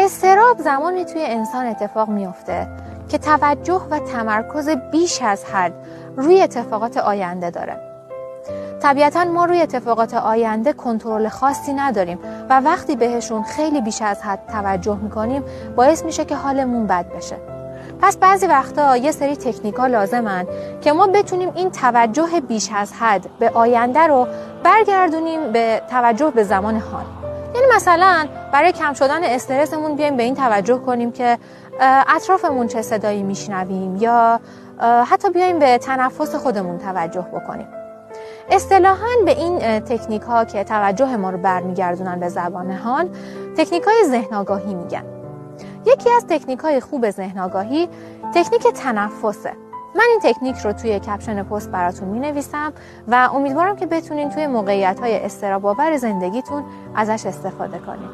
اضطراب زمانی توی انسان اتفاق میفته که توجه و تمرکز بیش از حد روی اتفاقات آینده داره. طبیعتاً ما روی اتفاقات آینده کنترل خاصی نداریم و وقتی بهشون خیلی بیش از حد توجه میکنیم باعث میشه که حالمون بد بشه. پس بعضی وقتا یه سری تکنیک‌ها لازمن که ما بتونیم این توجه بیش از حد به آینده رو برگردونیم به توجه به زمان حال. یعنی مثلا برای کم شدن استرسمون بیایم به این توجه کنیم که اطرافمون چه صدایی میشنویم یا حتی بیایم به تنفس خودمون توجه بکنیم. اصطلاحاً به این تکنیک ها که توجه ما رو برمیگردونن به زمان حال تکنیک های ذهن آگاهی میگن. یکی از تکنیک های خوب ذهن آگاهی تکنیک تنفسه. من این تکنیک رو توی کپشن پست براتون مینویسم و امیدوارم که بتونین توی موقعیت های اضطراب‌آور زندگیتون ازش استفاده کنین.